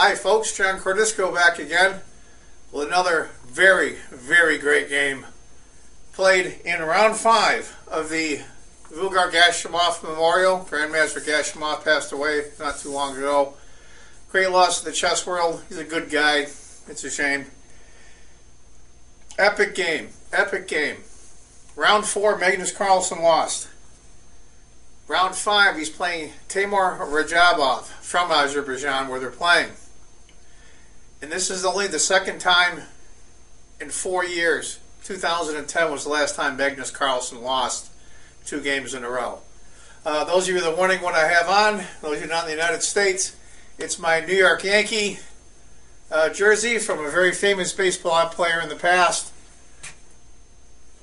Hi folks, John Cordisco back again with another very, very great game played in round 5 of the Gashimov Memorial. Grandmaster Gashimov passed away not too long ago. Great loss to the chess world. He's a good guy. It's a shame. Epic game. Epic game. Round 4, Magnus Carlsen lost. Round 5, he's playing Timur Radjabov from Azerbaijan, where they're playing. And this is only the second time in 4 years. 2010 was the last time Magnus Carlsen lost 2 games in a row. Those of you that are wondering what I have on, those of you not in the United States, it's my New York Yankee jersey from a very famous baseball player in the past,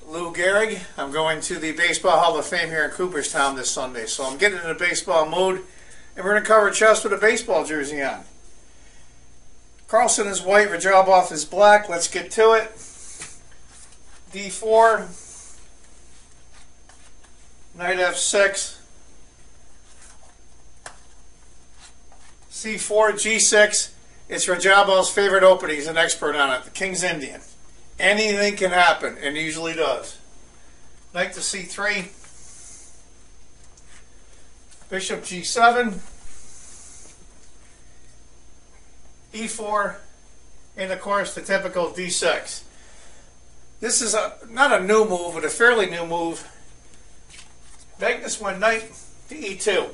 Lou Gehrig. I'm going to the Baseball Hall of Fame here in Cooperstown this Sunday, so I'm getting in a baseball mood, and we're going to cover chess with a baseball jersey on. Carlsen is white, Radjabov is black. Let's get to it. D4, Knight F6, C4, G6. It's Radjabov's favorite opening. He's an expert on it. The King's Indian. Anything can happen, and usually does. Knight to C3, Bishop G7, E4, and of course the typical D6. This is not a new move, but a fairly new move. Magnus went knight to E2.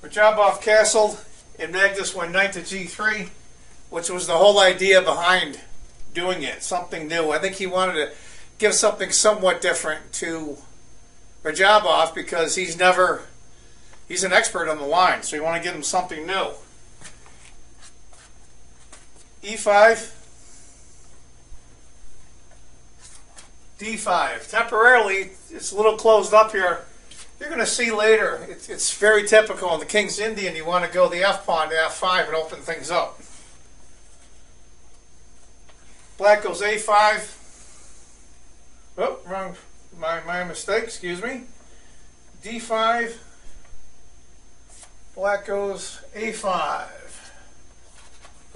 Radjabov castled, and Magnus went knight to G3, which was the whole idea behind doing it, something new. I think he wanted to give something somewhat different to Radjabov because he's an expert on the line, so you want to give him something new. E5, D5. Temporarily, it's a little closed up here. You're going to see later, it's very typical in the King's Indian. You want to go the F pawn to F5 and open things up. Black goes A5. Oh, wrong. My mistake, excuse me. D5. Black goes A5.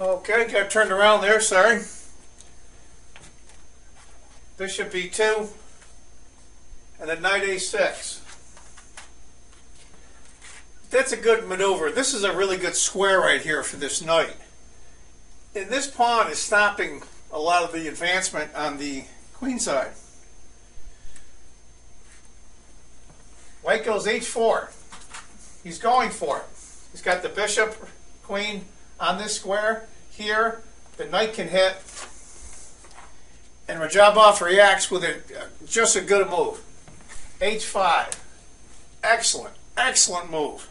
Okay, got turned around there, sorry. Bishop E2. And then Knight A6. That's a good maneuver. This is a really good square right here for this knight. And this pawn is stopping a lot of the advancement on the queen side. White goes H4. He's going for it. He's got the bishop, queen on this square here. The knight can hit. And Radjabov reacts with just a good move. H5. Excellent, excellent move.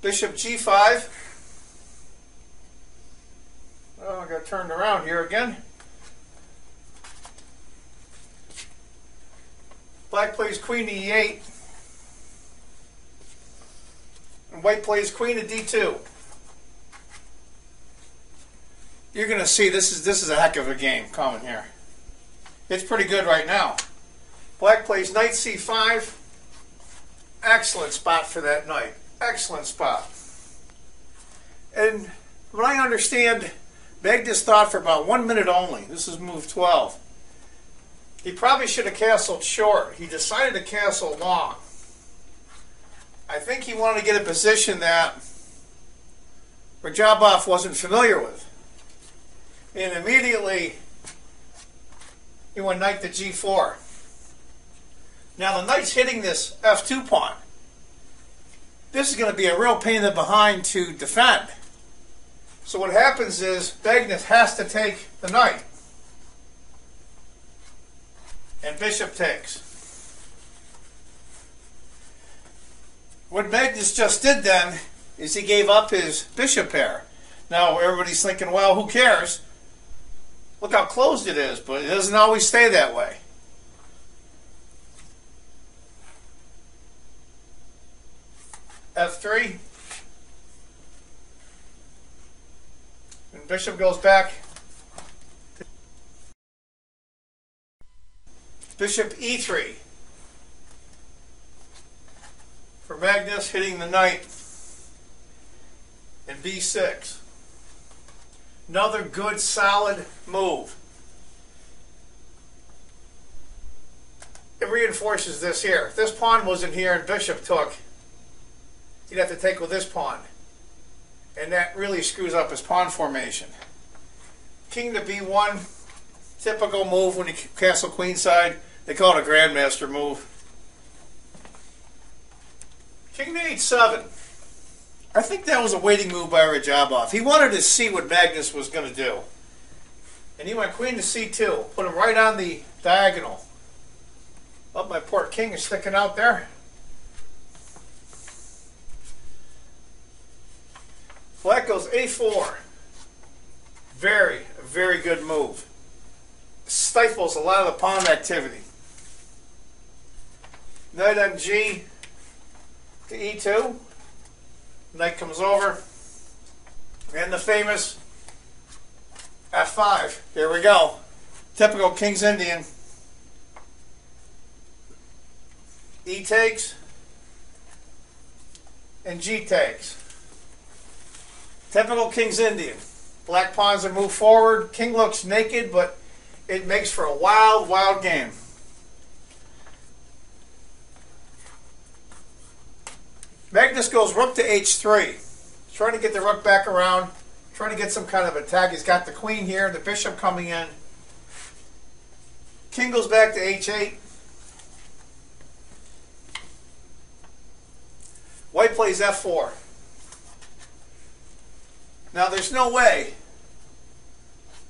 Bishop G5. Oh, I got turned around here again. Black plays queen to E8. And white plays queen to D2. You're going to see this is a heck of a game coming here. It's pretty good right now. Black plays knight C5. Excellent spot for that knight. Excellent spot. And what I understand, Magnus thought for about 1 minute only. This is move 12. He probably should have castled short. He decided to castle long. I think he wanted to get a position that Radjabov wasn't familiar with. And immediately he went knight to G4. Now the knight's hitting this F2 pawn. This is going to be a real pain in the behind to defend. So what happens is Magnus has to take the knight. And bishop takes. What Magnus just did then is he gave up his bishop pair. Now everybody's thinking, well, who cares? Look how closed it is, but it doesn't always stay that way. F3. And bishop goes back. Bishop E3. for Magnus, hitting the knight in b6. Another good, solid move. It reinforces this here. If this pawn wasn't here and bishop took, he'd have to take with this pawn. And that really screws up his pawn formation. King to b1, typical move when you castle queenside. They call it a grandmaster move. King to h7. I think that was a waiting move by Radjabov. He wanted to see what Magnus was going to do. And he went queen to c2. Put him right on the diagonal. Oh, my poor king is sticking out there. Black goes a4. Very, very good move. Stifles a lot of the pawn activity. Knight on g to e2. Knight comes over. And the famous f5. Here we go. Typical King's Indian. E takes. And g takes. Typical King's Indian. Black pawns are moved forward. King looks naked, but it makes for a wild, wild game. Magnus goes rook to h3. Trying to get the rook back around. Trying to get some kind of attack. He's got the queen here, the bishop coming in. King goes back to h8. White plays f4. Now there's no way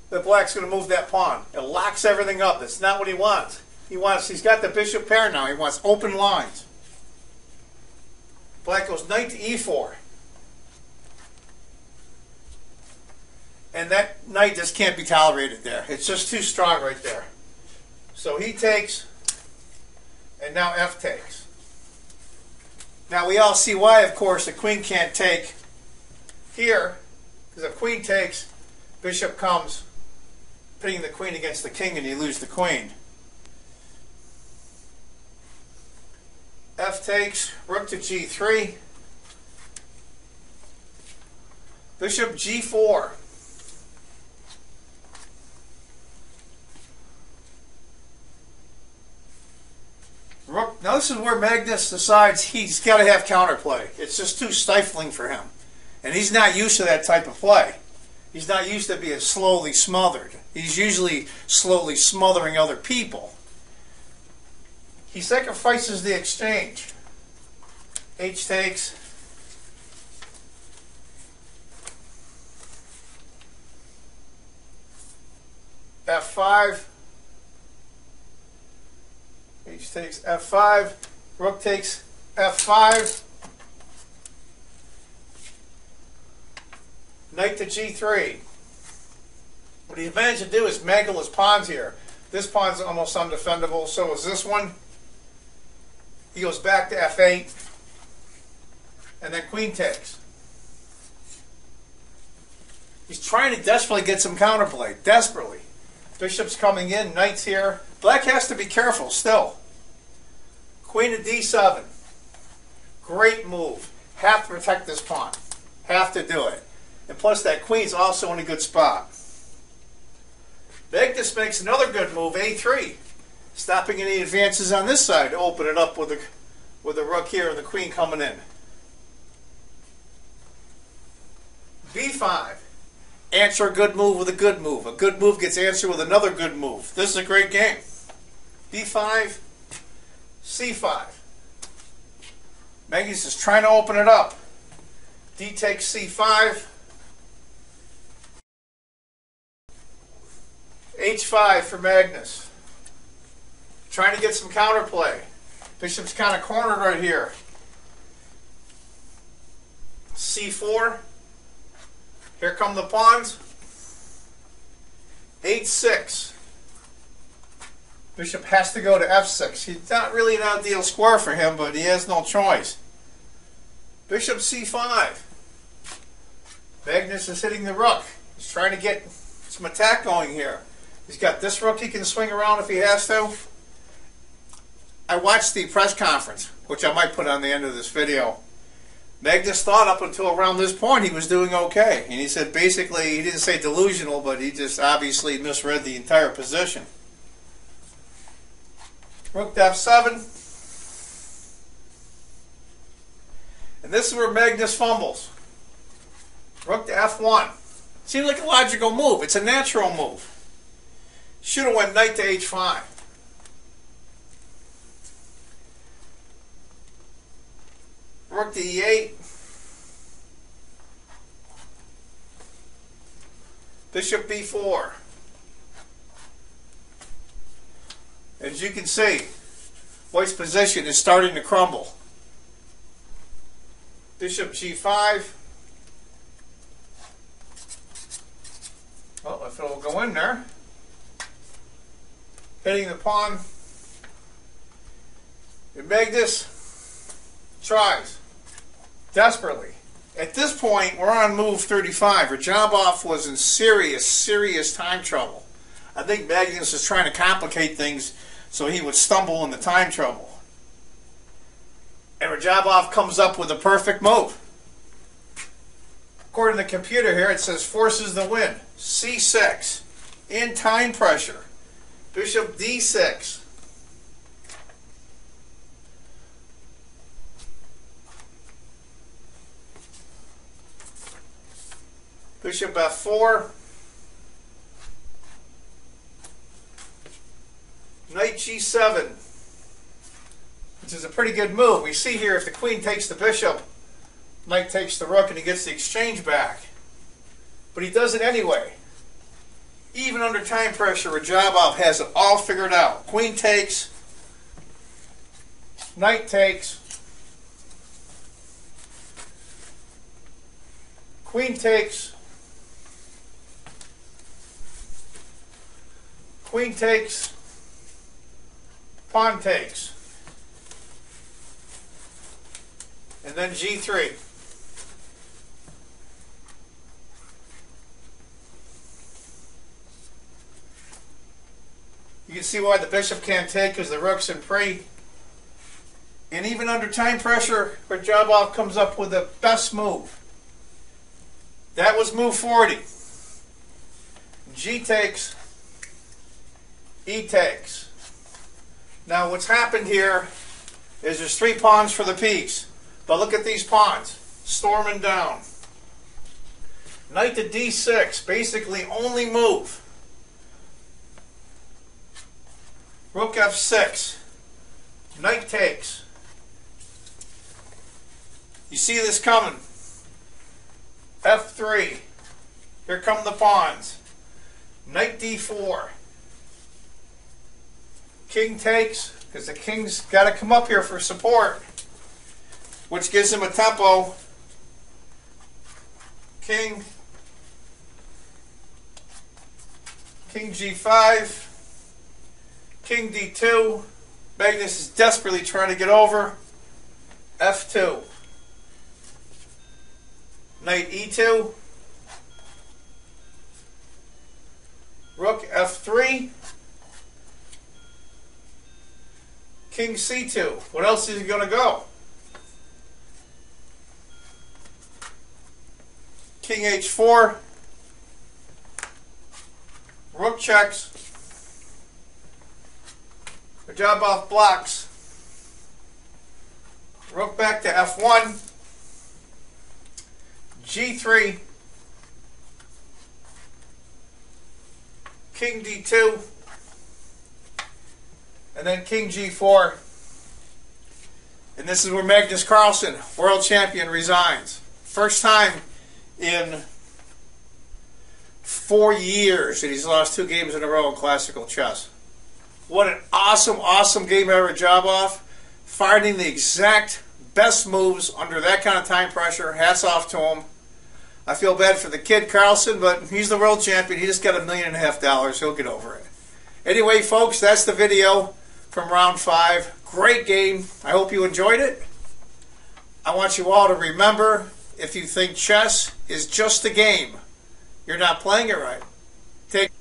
that black's going to move that pawn. It locks everything up. That's not what he wants. He's got the bishop pair now. He wants open lines. Black goes knight to e4. And that knight just can't be tolerated there. It's just too strong right there. So he takes, and now f takes. Now we all see why, of course, the queen can't take here, because if queen takes, bishop comes, pitting the queen against the king, and you lose the queen. F takes, rook to g3, bishop g4. Rook. Now this is where Magnus decides he's got to have counterplay. It's just too stifling for him. And he's not used to that type of play. He's not used to being slowly smothered. He's usually slowly smothering other people. He sacrifices the exchange. H takes. F5. H takes F5. Rook takes F5. Knight to G3. What he managed to do is mangle his pawns here. This pawn's almost undefendable, so is this one. He goes back to F8. And then queen takes. He's trying to desperately get some counterplay. Desperately. Bishop's coming in, knight's here. Black has to be careful still. Queen to d7. Great move. Have to protect this pawn. Have to do it. And plus that queen's also in a good spot. Magnus makes another good move, a3. Stopping any advances on this side to open it up with the rook here and the queen coming in. b5. Answer a good move with a good move. A good move gets answered with another good move. This is a great game. b5, c5. Magnus is trying to open it up. D takes c5. h5 for Magnus. Trying to get some counterplay. Bishop's kind of cornered right here. c4. Here come the pawns. h6. Bishop has to go to f6. He's not really an ideal square for him, but he has no choice. Bishop c5. Magnus is hitting the rook. He's trying to get some attack going here. He's got this rook he can swing around if he has to. I watched the press conference, which I might put on the end of this video. Magnus thought up until around this point he was doing okay. And he said basically, he didn't say delusional, but he just obviously misread the entire position. Rook to f7. And this is where Magnus fumbles. Rook to f1. Seems like a logical move. It's a natural move. Should have went knight to h5. Rook to e8. Bishop b4. As you can see, White's position is starting to crumble. Bishop g5. Well, if it'll go in there. Hitting the pawn. And Magnus tries desperately. At this point, we're on move 35. Radjabov was in serious time trouble. I think Magnus is trying to complicate things so he would stumble into time trouble. And Radjabov comes up with a perfect move. According to the computer here, it says forces the win. c6. In time pressure. Bishop d6. Bishop f4. Knight g7. Which is a pretty good move. We see here if the queen takes the bishop, knight takes the rook and he gets the exchange back. But he does it anyway. Even under time pressure, Radjabov has it all figured out. Queen takes, knight takes, queen takes, queen takes, pawn takes, and then g3. You can see why the bishop can't take because the rook's in pre. And even under time pressure, Radjabov comes up with the best move. That was move 40. G takes, E takes. Now what's happened here is there's 3 pawns for the piece. But look at these pawns, storming down. Knight to d6, basically only move. Rook f6. Knight takes. You see this coming. f3. Here come the pawns. Knight d4. King takes, because the king's got to come up here for support, which gives him a tempo. King. King g5. King d2. Magnus is desperately trying to get over. f2. Knight e2. Rook f3. King c2. What else is he going to go? King h4. Rook checks. Radjabov blocks. Rook back to f1. g3. King d2. And then King g4. And this is where Magnus Carlsen, world champion, resigns. First time in 4 years that he's lost 2 games in a row in classical chess. What an awesome game by Radjabov. Finding the exact best moves under that kind of time pressure. Hats off to him. I feel bad for the kid Carlsen, but he's the world champion. He just got $1.5 million. He'll get over it. Anyway, folks, that's the video from round 5. Great game. I hope you enjoyed it. I want you all to remember, if you think chess is just a game, you're not playing it right. Take